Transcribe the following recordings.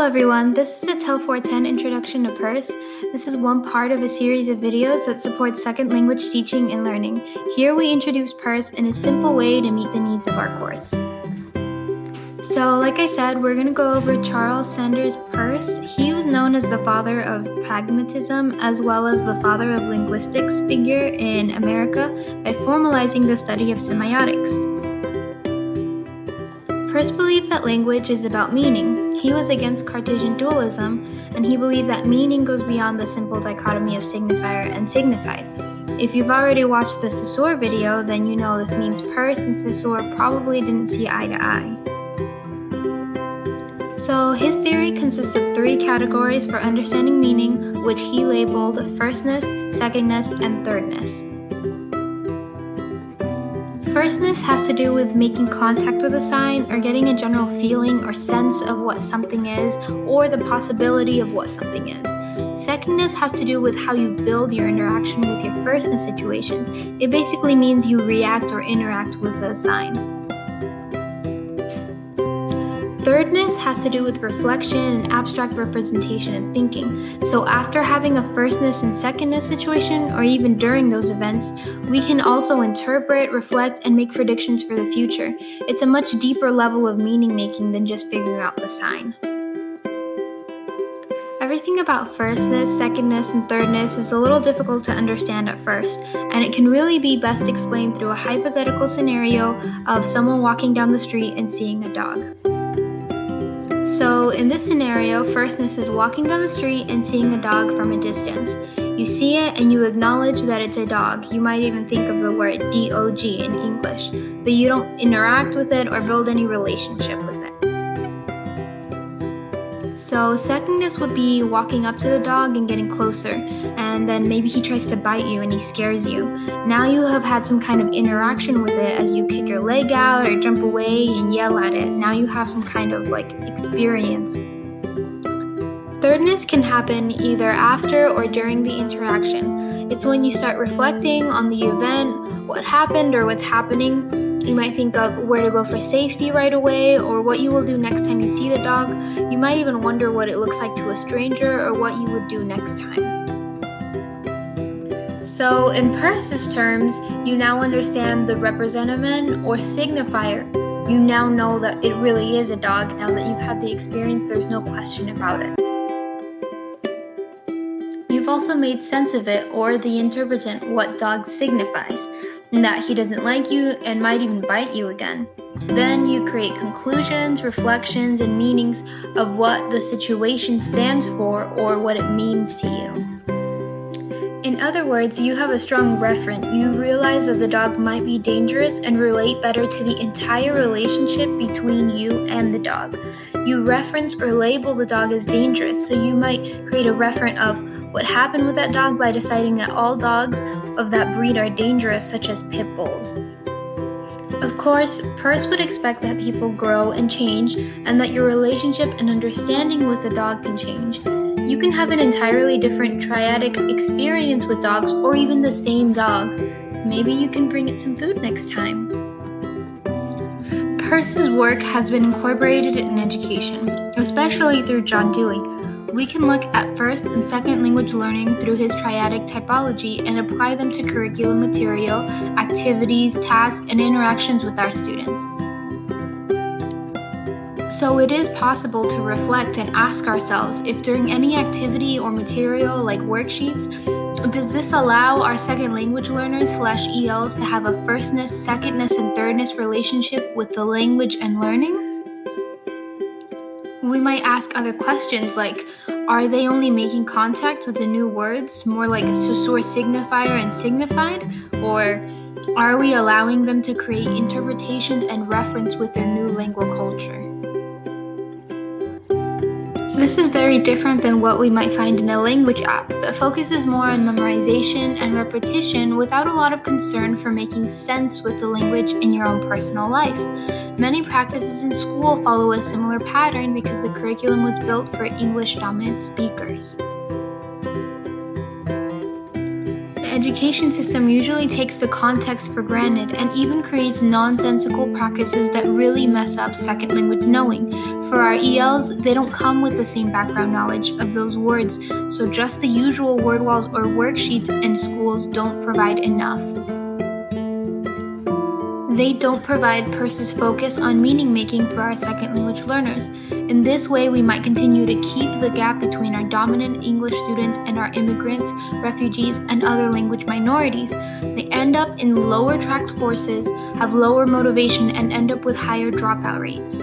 everyone, this is a TEL 410 Introduction to Peirce. This is one part of a series of videos that support second language teaching and learning. Here we introduce Peirce in a simple way to meet the needs of our course. So like I said, we're going to go over Charles Sanders Peirce. He was known as the father of pragmatism as well as the father of linguistics figure in America by formalizing the study of semiotics. Peirce believed that language is about meaning. He was against Cartesian dualism, and he believed that meaning goes beyond the simple dichotomy of signifier and signified. If you've already watched the Saussure video, then you know this means Peirce and Saussure probably didn't see eye to eye. So his theory consists of three categories for understanding meaning, which he labeled firstness, secondness, and thirdness. Firstness has to do with making contact with a sign or getting a general feeling or sense of what something is or the possibility of what something is. Secondness has to do with how you build your interaction with your firstness situations. It basically means you react or interact with the sign. Thirdness has to do with reflection and abstract representation and thinking. So after having a firstness and secondness situation, or even during those events, we can also interpret, reflect, and make predictions for the future. It's a much deeper level of meaning making than just figuring out the sign. Everything about firstness, secondness, and thirdness is a little difficult to understand at first, and it can really be best explained through a hypothetical scenario of someone walking down the street and seeing a dog. So in this scenario, firstness is walking down the street and seeing a dog from a distance. You see it and you acknowledge that it's a dog. You might even think of the word dog in English, but you don't interact with it or build any relationship with it. So secondness would be walking up to the dog and getting closer, and then maybe he tries to bite you and he scares you. Now you have had some kind of interaction with it as you kick your leg out or jump away and yell at it. Now you have some kind of experience. Thirdness can happen either after or during the interaction. It's when you start reflecting on the event, what happened or what's happening. You might think of where to go for safety right away or what you will do next time you see the dog. You might even wonder what it looks like to a stranger or what you would do next time. So in Peirce's terms, you now understand the representamen or signifier. You now know that it really is a dog. Now that you've had the experience, there's no question about it. You've also made sense of it, or the interpretant, what dog signifies, and that he doesn't like you and might even bite you again. Then you create conclusions, reflections, and meanings of what the situation stands for or what it means to you. In other words, you have a strong referent. You realize that the dog might be dangerous and relate better to the entire relationship between you and the dog. You reference or label the dog as dangerous, so you might create a referent of what happened with that dog by deciding that all dogs of that breed are dangerous, such as pit bulls. Of course, Peirce would expect that people grow and change, and that your relationship and understanding with the dog can change. You can have an entirely different triadic experience with dogs, or even the same dog. Maybe you can bring it some food next time. Peirce's work has been incorporated in education, especially through John Dewey. We can look at first and second language learning through his triadic typology and apply them to curriculum material, activities, tasks, and interactions with our students. So it is possible to reflect and ask ourselves if during any activity or material like worksheets, does this allow our second language learners /ELs to have a firstness, secondness, and thirdness relationship with the language and learning? We might ask other questions like, are they only making contact with the new words, more like a Saussure signifier and signified? Or are we allowing them to create interpretations and reference with their new lingual culture? This is very different than what we might find in a language app that focuses more on memorization and repetition without a lot of concern for making sense with the language in your own personal life. Many practices in school follow a similar pattern because the curriculum was built for English-dominant speakers. The education system usually takes the context for granted and even creates nonsensical practices that really mess up second language knowing. For our ELs, they don't come with the same background knowledge of those words, so just the usual word walls or worksheets in schools don't provide enough. They don't provide Peirce's focus on meaning making for our second language learners. In this way, we might continue to keep the gap between our dominant English students and our immigrants, refugees, and other language minorities. They end up in lower tracked courses, have lower motivation, and end up with higher dropout rates.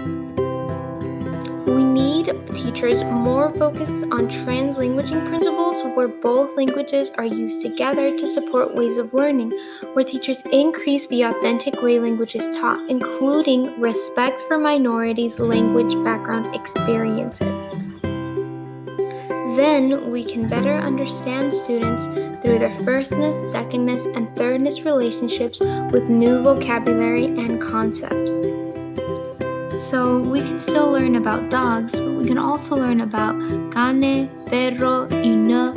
We need teachers more focused on translanguaging principles where both languages are used together to support ways of learning, where teachers increase the authentic way language is taught, including respect for minorities' language background experiences. Then we can better understand students through their firstness, secondness, and thirdness relationships with new vocabulary and concepts. So we can still learn about dogs, but we can also learn about cane, perro, ina,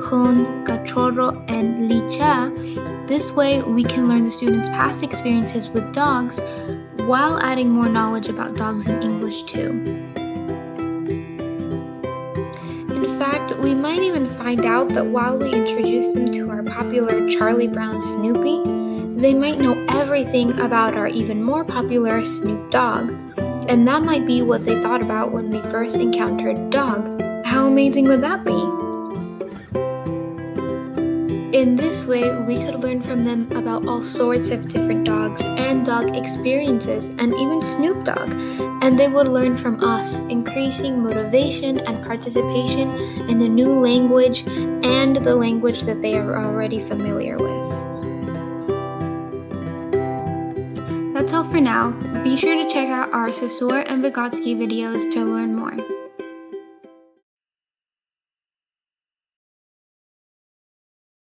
hund, cachorro, and licha. This way we can learn the students' past experiences with dogs while adding more knowledge about dogs in English too. In fact, we might even find out that while we introduce them to our popular Charlie Brown Snoopy, they might know everything about our even more popular Snoop Dogg. And that might be what they thought about when they first encountered dogs. How amazing would that be? In this way, we could learn from them about all sorts of different dogs and dog experiences, and even Snoop Dogg. And they would learn from us, increasing motivation and participation in the new language and the language that they are already familiar with. That's all for now. Be sure to check out our Saussure and Vygotsky videos to learn more.